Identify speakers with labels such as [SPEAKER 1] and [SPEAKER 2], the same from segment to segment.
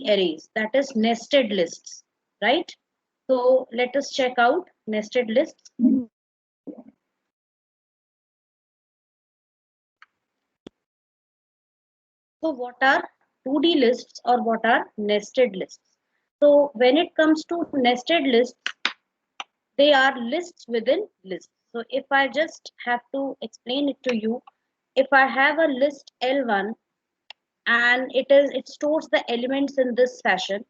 [SPEAKER 1] arrays, that is nested lists, right? So let us check out nested lists. So what are 2D lists or what are nested lists? So when it comes to nested lists, they are lists within lists. So if I just have to explain it to you, if I have a list L1 and it stores the elements in this fashion.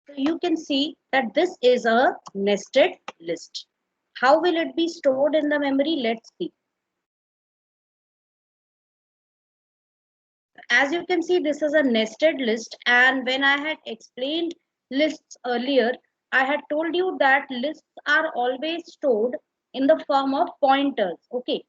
[SPEAKER 1] So you can see that this is a nested list. How will it be stored in the memory? Let's see. As you can see, this is a nested list, and when I had explained lists earlier, I had told you that lists are always stored in the form of pointers. Okay,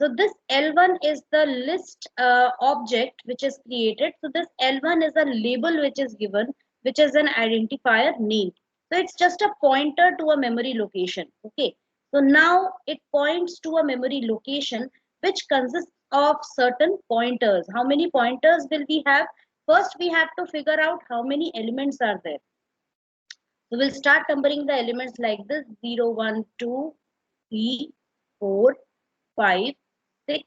[SPEAKER 1] so this L1 is the list object which is created. So this L1 is a label which is given, which is an identifier name. So it's just a pointer to a memory location. Okay, so now it points to a memory location which consists of certain pointers. How many pointers will we have? First, we have to figure out how many elements are there. So we'll start numbering the elements like this: 0, 1, 2, 3, 4, 5, 6.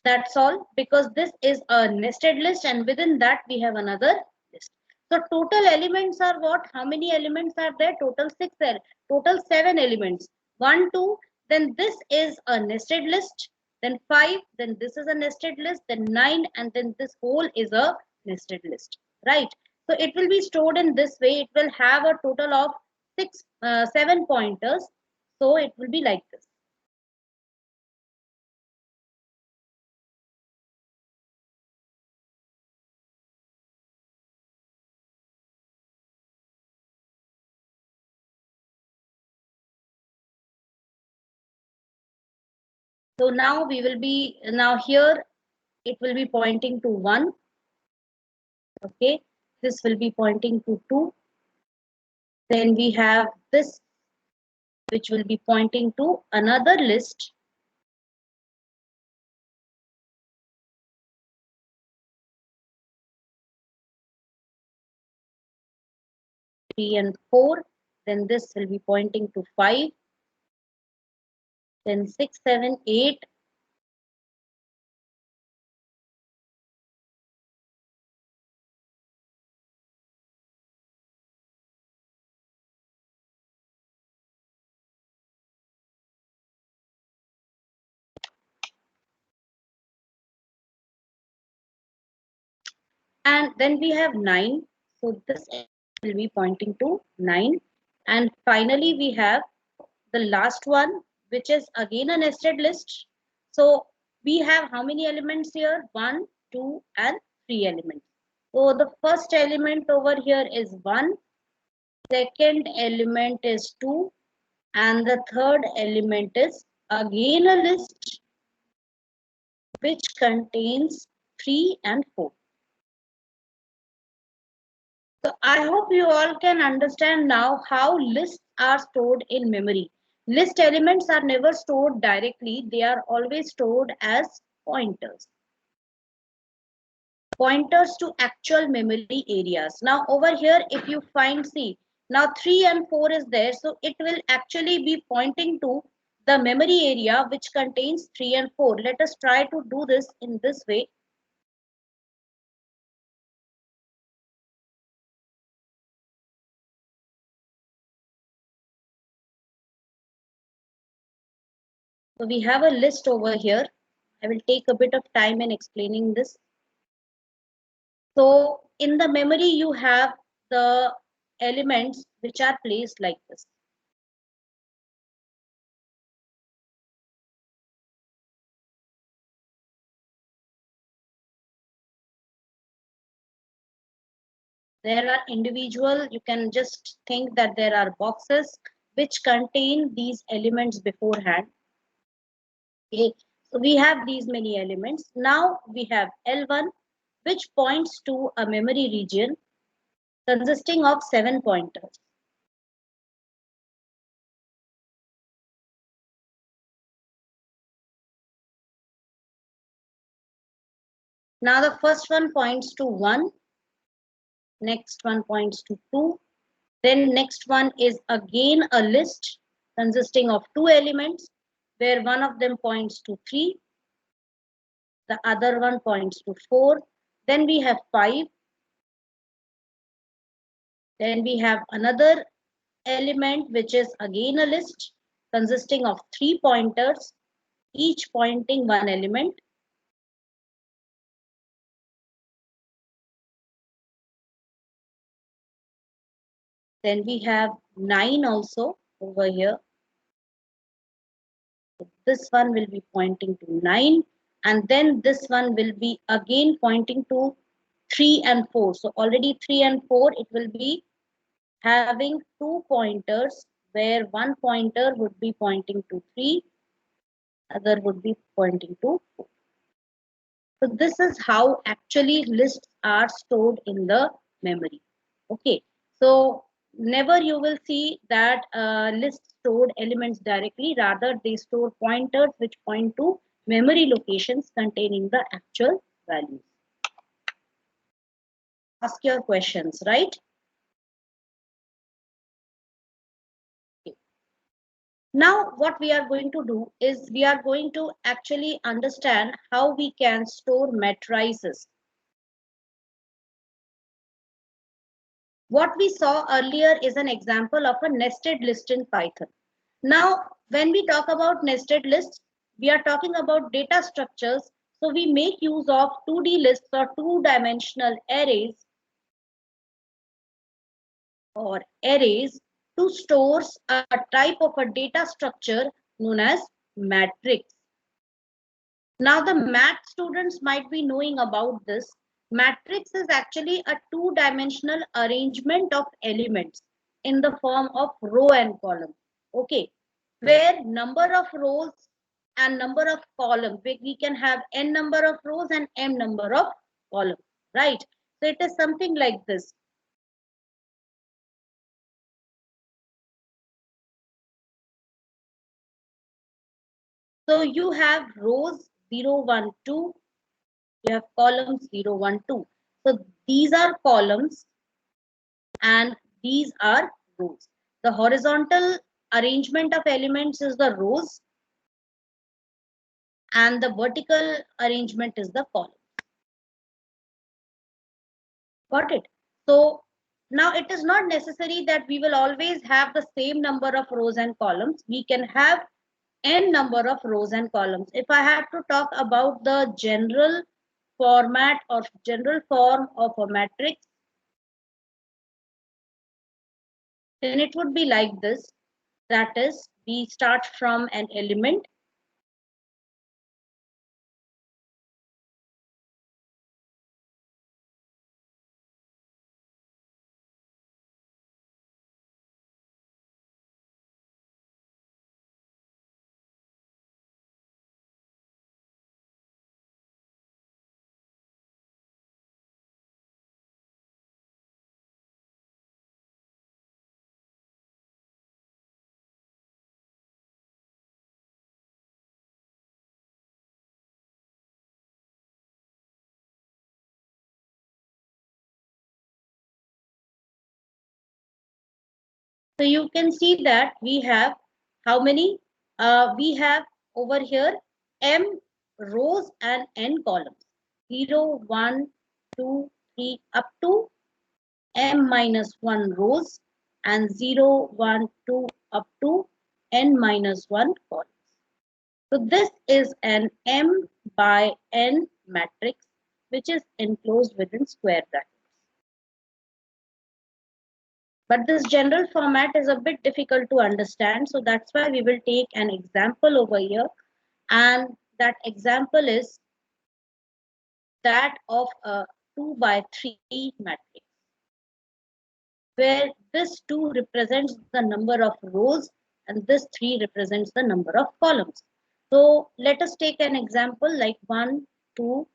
[SPEAKER 1] That's all, because this is a nested list and within that we have another list. So total elements are what? How many elements are there? Total 6, total 7 elements. 1, 2, then this is a nested list, then 5, then this is a nested list, then 9, and then this whole is a nested list, right? So it will be stored in this way. It will have a total of 7 pointers. So it will be like this. So now we will be, now here it will be pointing to 1. Okay, this will be pointing to 2. Then we have this which will be pointing to another list. Three and 4. Then this will be pointing to 5. Then 6, 7, 8. And then we have 9. So this will be pointing to 9. And finally we have the last one, which is again a nested list. So we have how many elements here? 1, 2, and 3 elements. So the first element over here is 1, second element is 2, and the third element is again a list which contains 3 and 4. So I hope you all can understand now how lists are stored in memory. List elements are never stored directly, they are always stored as pointers. Pointers to actual memory areas. Now over here, if you find, see, now 3 and 4 is there, so it will actually be pointing to the memory area which contains 3 and 4. Let us try to do this in this way. So we have a list over here. I will take a bit of time in explaining this. So in the memory, you have the elements which are placed like this. There are individual, you can just think that there are boxes which contain these elements beforehand. Okay, so we have these many elements. Now we have L1, which points to a memory region. consisting of 7 pointers. Now the first one points to 1, next one points to 2, then next one is again a list consisting of 2 elements where one of them points to 3, the other one points to 4, then we have 5, then we have another element which is again a list consisting of 3 pointers, each pointing one element. Then we have 9 also over here. So this one will be pointing to 9, and then this one will be again pointing to 3 and 4. So already 3 and 4, it will be having 2 pointers where one pointer would be pointing to 3, other would be pointing to 4. So this is how actually lists are stored in the memory. Okay, so never you will see that lists stored elements directly, rather they store pointers which point to memory locations containing the actual values. Ask your questions, right? Okay. Now what we are going to do is we are going to actually understand how we can store matrices. What we saw earlier is an example of a nested list in Python. Now, when we talk about nested lists, we are talking about data structures. So we make use of 2D lists or two-dimensional arrays or arrays to store a type of a data structure known as matrix. Now, the math students might be knowing about this. Matrix is actually a two-dimensional arrangement of elements in the form of row and column. Okay, where number of rows and number of columns, we can have n number of rows and m number of columns, right? So it is something like this. So you have rows 0, 1, 2, you have columns 0, 1, 2. So these are columns and these are rows. The horizontal arrangement of elements is the rows and the vertical arrangement is the column. Got it? So now it is not necessary that we will always have the same number of rows and columns. We can have n number of rows and columns. If I have to talk about the general format or general form of a matrix, then it would be like this. That is, we start from an element. So you can see that we have how many? We have over here m rows and n columns. 0, 1, 2, 3 up to m minus 1 rows and 0, 1, 2 up to n minus 1 columns. So this is an m by n matrix which is enclosed within square brackets. But this general format is a bit difficult to understand. So that's why we will take an example over here. And that example is that of a 2 by 3 matrix, where this 2 represents the number of rows and this 3 represents the number of columns. So let us take an example like 1, 2,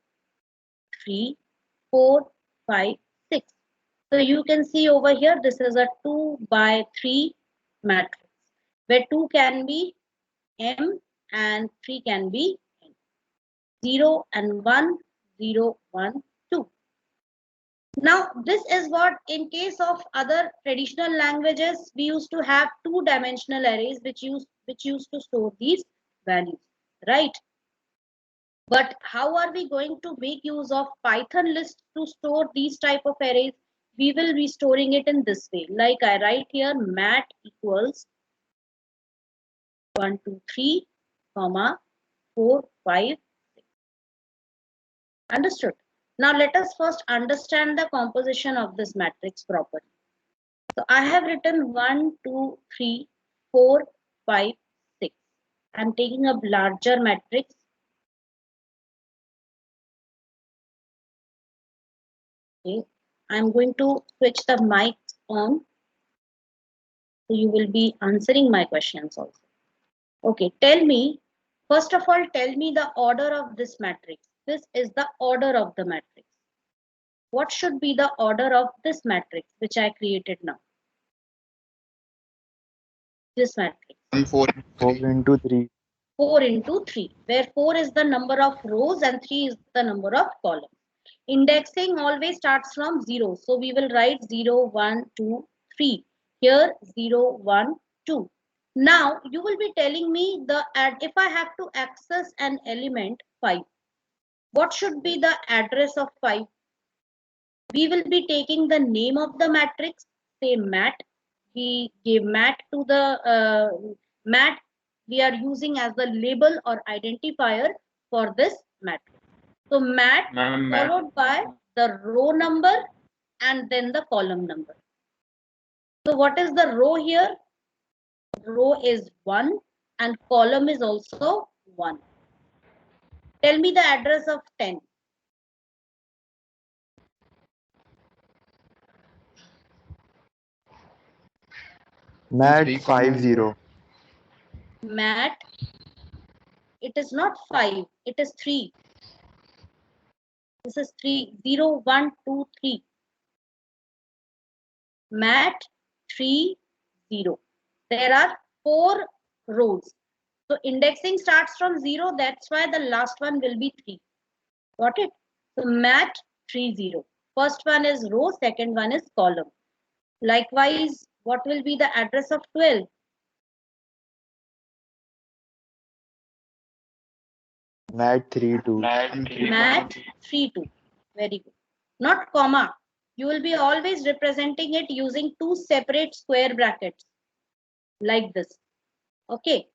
[SPEAKER 1] 3, 4, 5, 6. So you can see over here, this is a 2 by 3 matrix, where 2 can be M and 3 can be N. 0 and 1, 0, 1, 2. Now, this is what in case of other traditional languages, we used to have two-dimensional arrays which used to store these values, right? But how are we going to make use of Python list to store these type of arrays? We will be storing it in this way. Like I write here, mat equals 1, 2, 3, comma 4, 5, 6. Understood? Now let us first understand the composition of this matrix properly. So I have written 1, 2, 3, 4, 5, 6. I'm taking a larger matrix. Okay. I'm going to switch the mic on. So you will be answering my questions also. Okay, tell me, first of all, tell me the order of this matrix. This is the order of the matrix. What should be the order of this matrix, which I created now? This matrix.
[SPEAKER 2] 4 into 3.
[SPEAKER 1] 4 into 3, where 4 is the number of rows and 3 is the number of columns. Indexing always starts from 0. So we will write 0, 1, 2, 3. Here 0, 1, 2. Now you will be telling me if I have to access an element 5, what should be the address of 5? We will be taking the name of the matrix, say mat. We gave mat to the mat. We are using as the label or identifier for this matrix. So mat followed by the row number and then the column number. So what is the row here? Row is 1 and column is also 1. Tell me the address of 10.
[SPEAKER 2] Mat 50.
[SPEAKER 1] Mat, it is not 5, it is 3. This is 3, 0, 1, 2, 3. Mat 3, 0. There are 4 rows. So indexing starts from 0. That's why the last one will be 3. Got it? So mat 3, 0. First one is row, second one is column. Likewise, what will be the address of 12?
[SPEAKER 2] Mat 32.
[SPEAKER 1] Mat 3, 2. Very good. Not comma. You will be always representing it using 2 separate square brackets like this. Okay.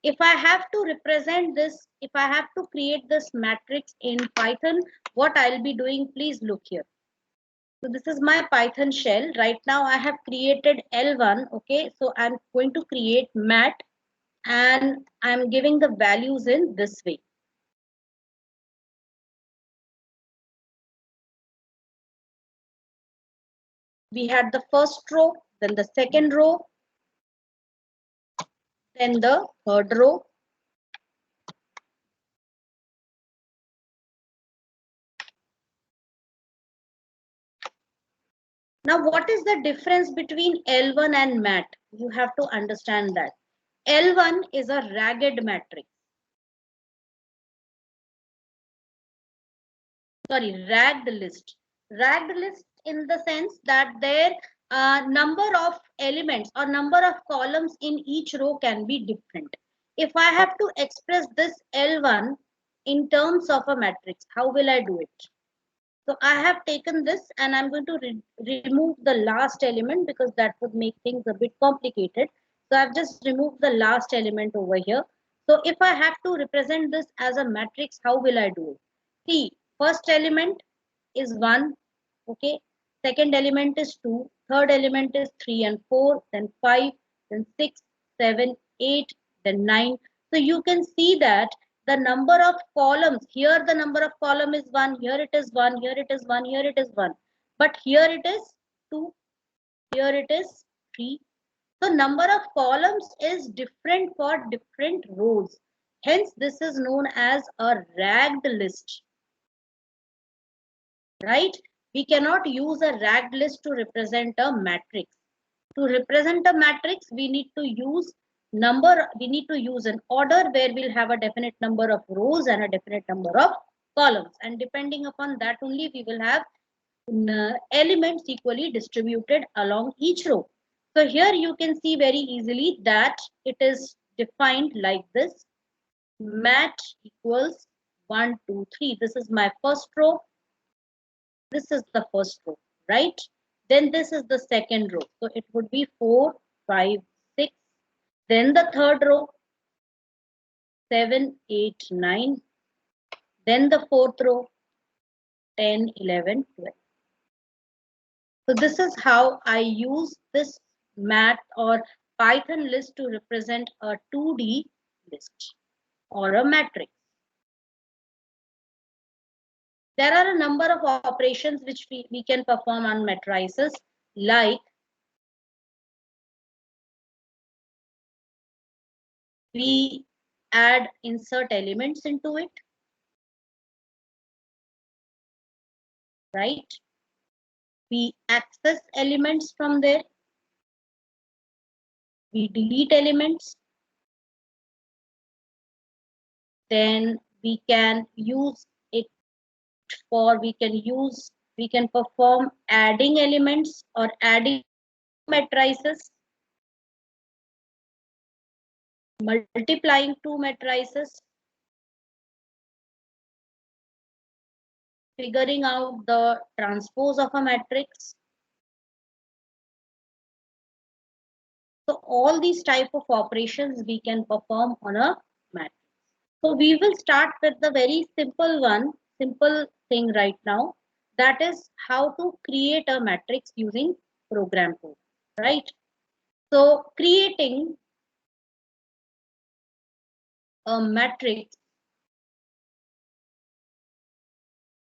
[SPEAKER 1] If I have to represent this, if I have to create this matrix in Python, what I'll be doing, please look here. So this is my Python shell. Right now I have created L1. Okay. So I'm going to create mat and I'm giving the values in this way. We had the first row, then the second row, then the third row. Now, what is the difference between L1 and mat? You have to understand that. L1 is a ragged matrix. Sorry, ragged list. Ragged list in the sense that their number of elements or number of columns in each row can be different. If I have to express this L1 in terms of a matrix, how will I do it? So I have taken this and I'm going to remove the last element because that would make things a bit complicated. So I've just removed the last element over here. So if I have to represent this as a matrix, how will I do it? See, first element is 1, okay. Second element is 2, third element is 3 and 4, then 5, then 6, 7, 8, then 9. So you can see that the number of columns, here the number of column is 1, here it is 1, here it is 1, here it is 1. But here it is 2, here it is 3. So number of columns is different for different rows. Hence, this is known as a ragged list. Right? We cannot use a ragged list to represent a matrix. To represent a matrix, we need to use an order where we'll have a definite number of rows and a definite number of columns. And depending upon that only, we will have elements equally distributed along each row. So here you can see very easily that it is defined like this. Mat equals 1, 2, 3. This is my first row. This is the first row, right? Then this is the second row. So it would be 4, 5, 6. Then the third row, 7, 8, 9. Then the fourth row, 10, 11, 12. So this is how I use this math or Python list to represent a 2D list or a matrix. There are a number of operations which we can perform on matrices, like we add insert elements into it, right? We access elements from there. We delete elements. Then we can use it for, we can perform adding elements or adding matrices, multiplying two matrices, figuring out the transpose of a matrix. So all these type of operations we can perform on a matrix. So we will start with the very simple thing right now. That is how to create a matrix using program code, right? So creating a matrix,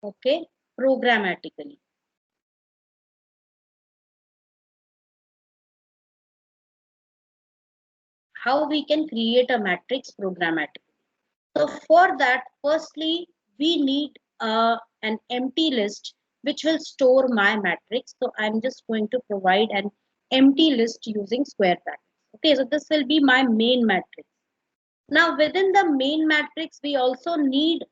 [SPEAKER 1] okay, programmatically. How we can create a matrix programmatically. So for that, firstly, we need an empty list which will store my matrix. So I'm just going to provide an empty list using square brackets. Okay, so this will be my main matrix. Now within the main matrix, we also need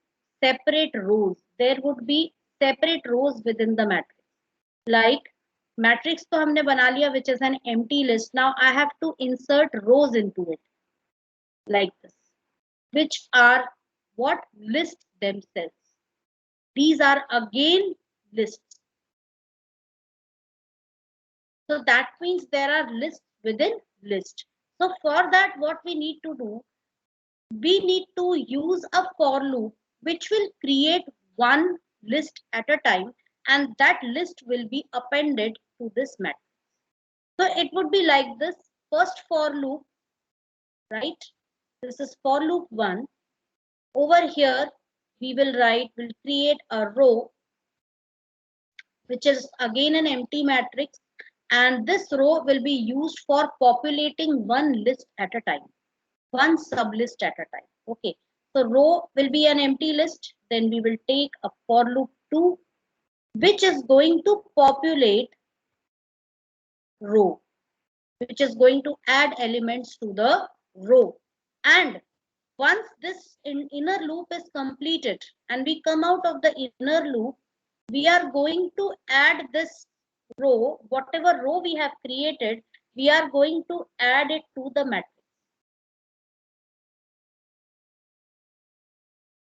[SPEAKER 1] separate rows. There would be separate rows within the matrix. Like matrix to हमने बना लिया, which is an empty list. Now I have to insert rows into it like this, which are what? Lists themselves. These are again lists. So that means there are lists within list. So for that, what we need to do, we need to use a for loop which will create one list at a time, and that list will be appended to this matrix. So it would be like this. First for loop, right? This is for loop 1. Over here, we'll create a row which is again an empty matrix, and this row will be used for populating one list at a time, one sublist at a time. Okay, so row will be an empty list, then we will take a for loop 2 which is going to populate row, which is going to add elements to the row. And once this inner loop is completed and we come out of the inner loop, we are going to add this row, whatever row we have created, we are going to add it to the matrix.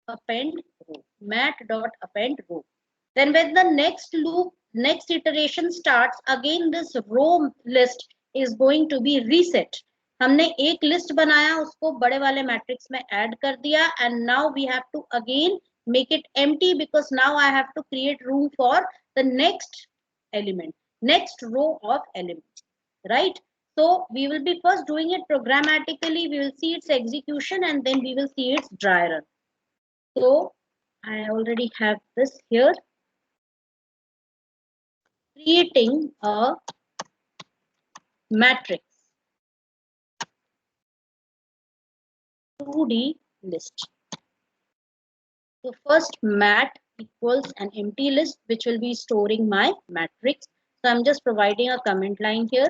[SPEAKER 1] Append row, mat.append row. Then when the next loop, next iteration starts, again this row list is going to be reset. हमने एक list बनाया, उसको बड़े वाले matrix में add कर दिया, and now we have to again make it empty because now I have to create room for the next element, next row of elements, right? So we will be first doing it programmatically, we will see its execution, and then we will see its dry run. So I already have this here. Creating a matrix 2D list. So first mat equals an empty list which will be storing my matrix. So I'm just providing a comment line here.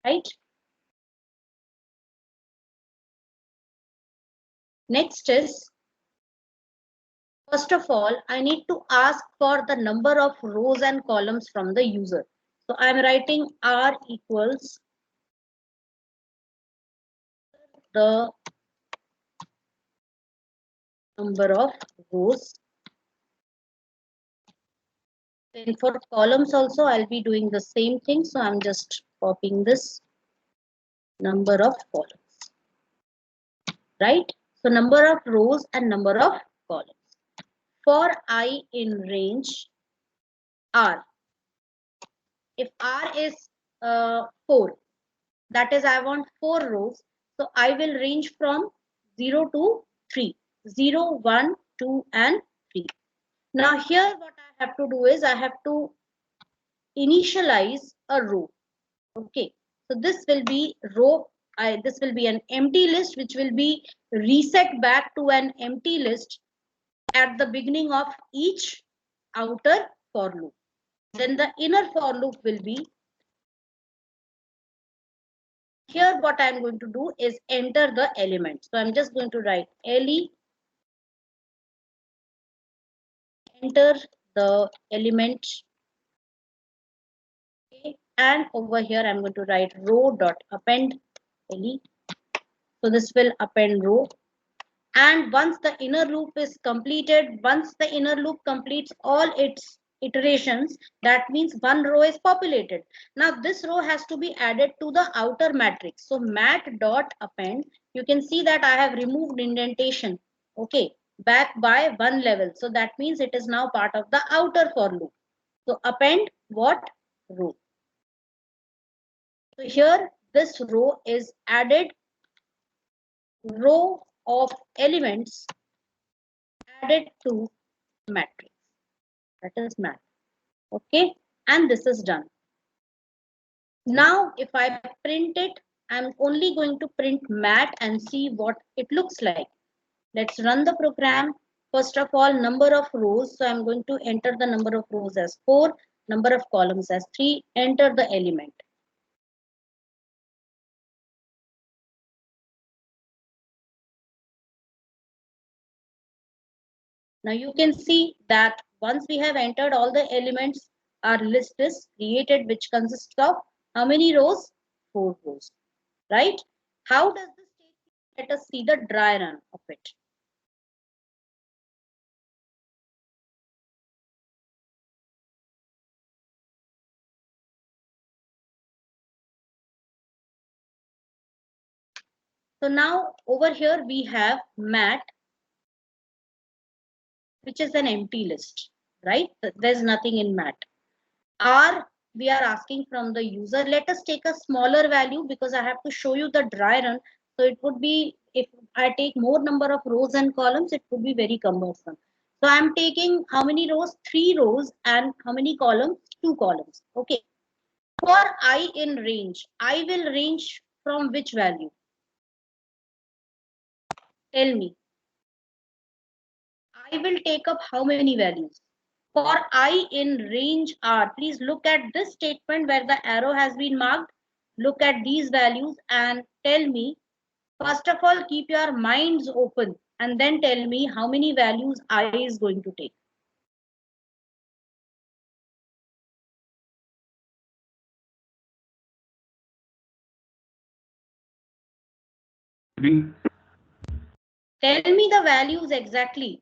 [SPEAKER 1] Right. Next is, first of all, I need to ask for the number of rows and columns from the user. So I'm writing R equals the number of rows. Then for columns also, I'll be doing the same thing. So I'm just copying this number of columns, right? So number of rows and number of columns. For I in range R, if R is 4, that is I want 4 rows. So I will range from 0 to 3, 0, 1, 2 and 3. Now here what I have to do is I have to initialize a row. Okay, so this will be row. This will be an empty list which will be reset back to an empty list at the beginning of each outer for loop. Then the inner for loop will be, here what I'm going to do is enter the element. So I'm just going to write le, enter the element. Okay, and over here I'm going to write row dot append le. So this will append row. And once the inner loop is completed, once the inner loop completes all its iterations, that means one row is populated. Now this row has to be added to the outer matrix. So mat dot append, you can see that I have removed indentation, okay, back by 1 level. So that means it is now part of the outer for loop. So append what? Row. So here this row is added, row of elements added to matrix, that is mat. Okay, and this is done. Now if I print it, I'm only going to print mat and see what it looks like. Let's run the program. First of all, number of rows, so I'm going to enter the number of rows as 4, number of columns as 3, enter the element. Now you can see that once we have entered all the elements, our list is created, which consists of how many rows? 4 rows, right? How does this take? Let us see the dry run of it. So now over here we have mat, which is an empty list, right? There's nothing in mat. R, we are asking from the user. Let us take a smaller value because I have to show you the dry run. So it would be, if I take more number of rows and columns, it would be very cumbersome. So I'm taking how many rows? 3 rows, and how many columns? 2 columns. Okay. For I in range, I will range from which value? Tell me. I will take up how many values? For I in range R, please look at this statement where the arrow has been marked. Look at these values and tell me, first of all, keep your minds open and then tell me how many values I is going to take. Tell me the values exactly.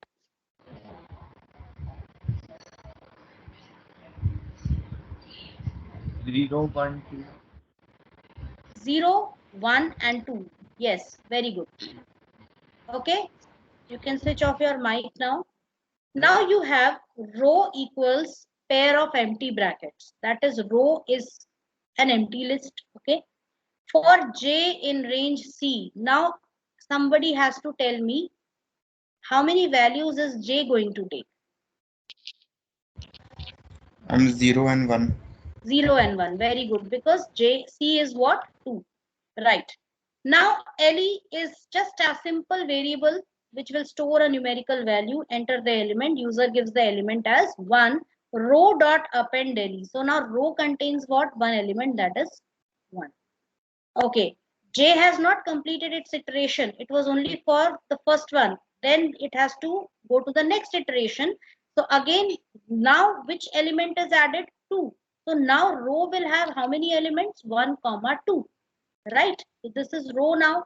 [SPEAKER 2] 0, 1, 2.
[SPEAKER 1] 0, 1 and 2. Yes, very good. Okay, you can switch off your mic now. Now you have row equals pair of empty brackets. That is, row is an empty list. Okay. For J in range C, now somebody has to tell me how many values is J going to take?
[SPEAKER 2] 0 and 1.
[SPEAKER 1] 0 and 1. Very good. Because C is what? 2. Right. Now LE is just a simple variable which will store a numerical value, enter the element, user gives the element as 1, row dot append LE. So now row contains what? One element, that is 1. Okay, J has not completed its iteration. It was only for the first one. Then it has to go to the next iteration. So again, now which element is added? 2. So now row will have how many elements? 1, 2. Right? So this is row now.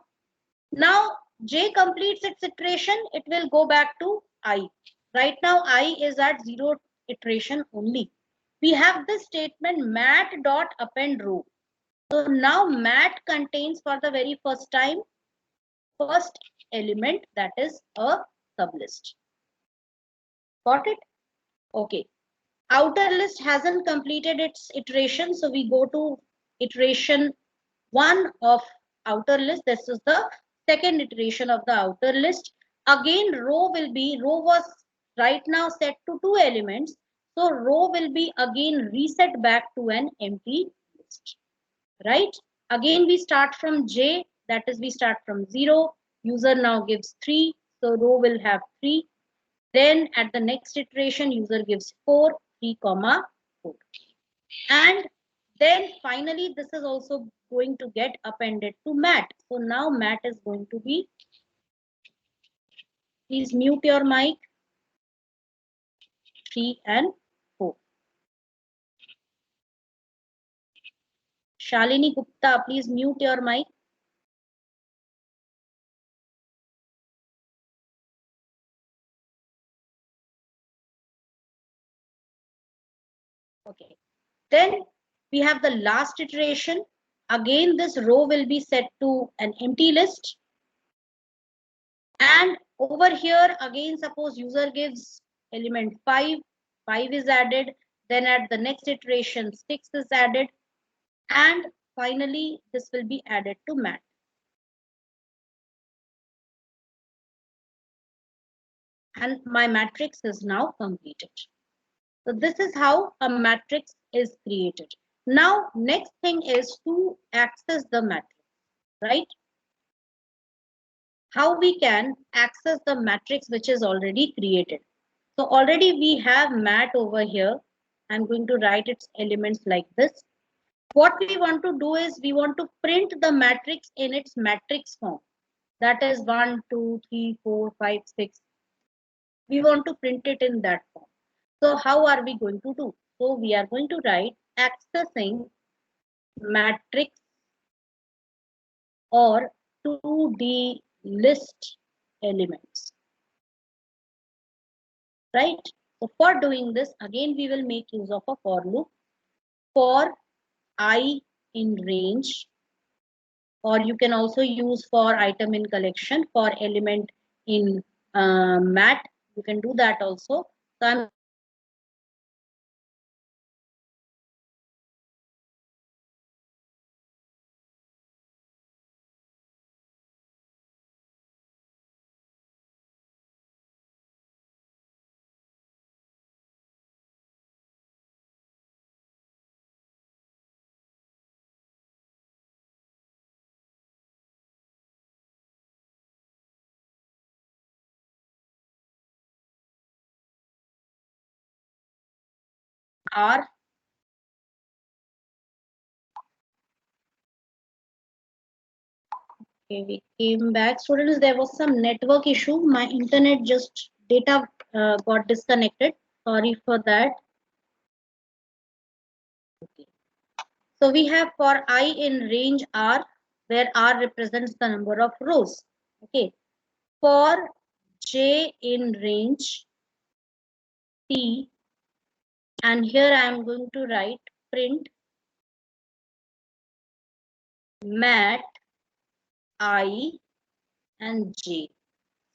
[SPEAKER 1] Now J completes its iteration. It will go back to I. Right now I is at 0 iteration only. We have this statement mat dot append row. So now mat contains for the very first time first element, that is a sublist. Got it? Okay. Outer list hasn't completed its iteration, so we go to iteration 1 of outer list. This is the second iteration of the outer list. Again row was right now set to 2 elements, so row will be again reset back to an empty list. Right? Again, we start from J, that is we start from 0. User now gives 3, so row will have 3. Then at the next iteration, user gives 4, 3, 4. And then finally, this is also going to get appended to mat. So now mat is going to be, please mute your mic, 3 and 4. Shalini Gupta, please mute your mic. Okay. Then we have the last iteration. Again, this row will be set to an empty list. And over here, again, suppose user gives element 5, 5 is added. Then at the next iteration, 6 is added. And finally, this will be added to mat. And my matrix is now completed. So this is how a matrix is created. Now, next thing is to access the matrix, right? How we can access the matrix which is already created. So already we have mat over here. I'm going to write its elements like this. What we want to do is we want to print the matrix in its matrix form. That is 1, 2, 3, 4, 5, 6. We want to print it in that form. So how are we going to do? So we are going to write accessing matrix or 2D list elements. Right? So for doing this, again, we will make use of a for loop for I in range, or you can also use for item in collection, for element in mat. You can do that also. So I'm R. Okay, we came back. Students, there was some network issue. My internet just data got disconnected. Sorry for that. Okay. So we have for I in range R, where R represents the number of rows. Okay. For J in range T, and here I am going to write print mat I and J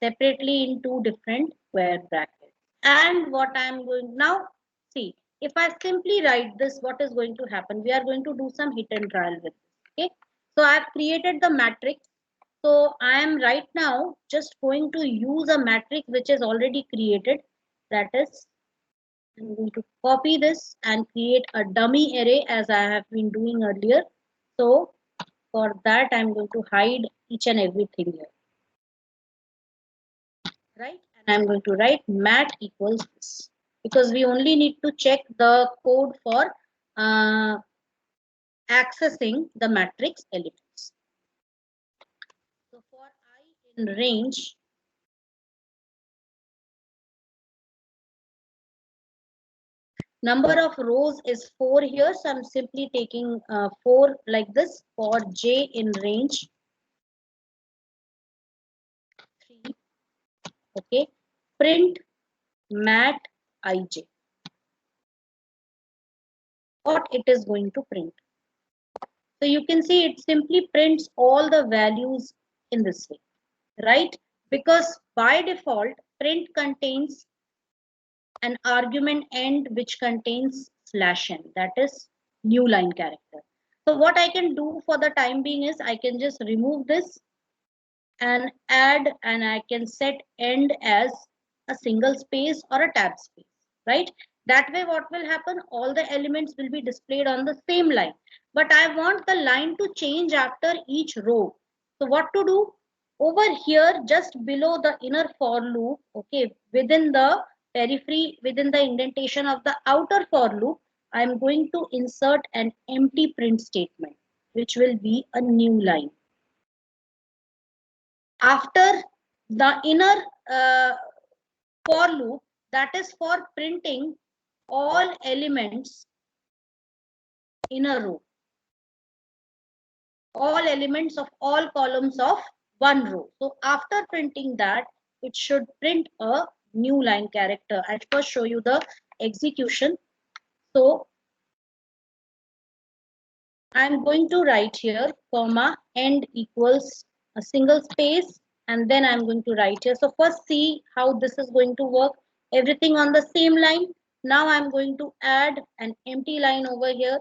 [SPEAKER 1] separately in two different square brackets. And what I am going now, see, if I simply write this, what is going to happen? We are going to do some hit and trial with this. Okay. So I have created the matrix. So I am right now just going to use a matrix which is already created. That is, I'm going to copy this and create a dummy array as I have been doing earlier. So For that, I'm going to hide each and everything here, right? And I'm going to write mat equals this, because we only need to check the code for accessing the matrix elements. So for I in range, number of rows is 4 here, so I'm simply taking 4 like this. For j in range 3, okay, print mat ij. What it is going to print. So you can see it simply prints all the values in this way, right? Because by default, print contains an argument end which contains /n, that is new line character. So what I can do for the time being is I can just remove this and add, and I can set end as a single space or a tab space, right? That way what will happen, all the elements will be displayed on the same line, but I want the line to change after each row. So what to do? Over here, just below the inner for loop, okay, within the periphery, within the indentation of the outer for loop, I'm going to insert an empty print statement, which will be a new line. After the inner for loop, that is for printing all elements in a row, all elements of all columns of one row. So after printing that, it should print a new line character. I'll first show you the execution. So I'm going to write here comma end equals a single space, and then I'm going to write here. So first see how this is going to work. Everything on the same line. Now I'm going to add an empty line over here.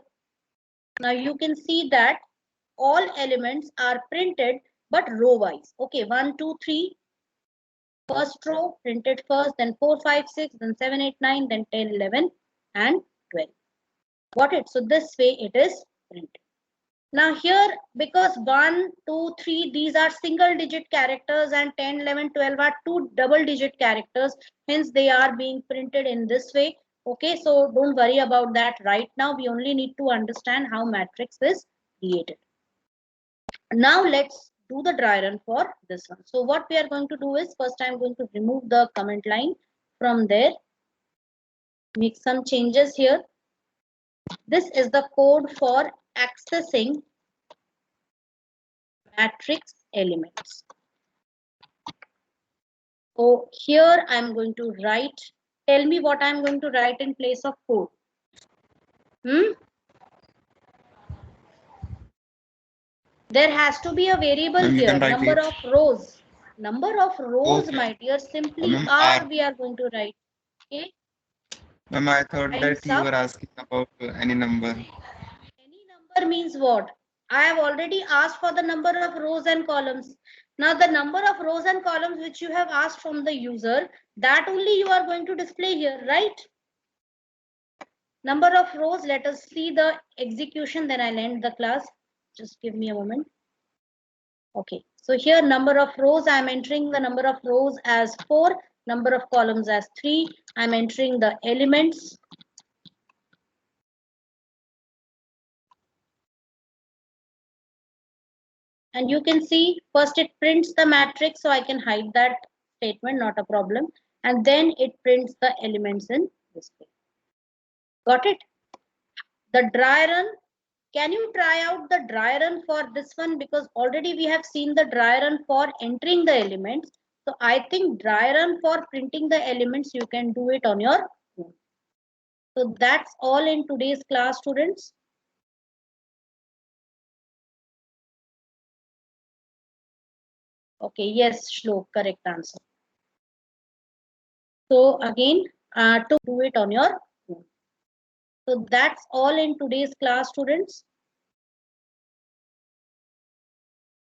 [SPEAKER 1] Now you can see that all elements are printed but row wise. Okay, 1, 2, 3. First row printed first, then 4, 5, 6, then 7, 8, 9, then 10, 11, and 12. Got it? So this way it is printed. Now here, because 1, 2, 3, these are single digit characters, and 10, 11, 12 are two double digit characters. Hence they are being printed in this way. Okay, so don't worry about that right now. We only need to understand how matrix is created. Now let's do the dry run for this one. So what we are going to do is, first I'm going to remove the comment line from there. Make some changes here. This is the code for accessing matrix elements. So here I'm going to write, tell me what I'm going to write in place of code. There has to be a variable here, number of rows. Number of rows, my dear, simply R we are going to write. Okay.
[SPEAKER 2] Ma'am, I thought that you were asking about any number.
[SPEAKER 1] Any number means what? I have already asked for the number of rows and columns. Now the number of rows and columns which you have asked from the user, that only you are going to display here, right? Number of rows, let us see the execution, then I'll end the class. Just give me a moment. Okay, so here number of rows, I'm entering the number of rows as 4, number of columns as 3. I'm entering the elements. And you can see first it prints the matrix, so I can hide that statement, not a problem. And then it prints the elements in this way. Got it? The dry run, can you try out the dry run for this one? Because already we have seen the dry run for entering the elements. So I think dry run for printing the elements, you can do it on your own. So that's all in today's class, students. Okay, yes, Shlok, correct answer. So again, to do it on your own. So that's all in today's class, students.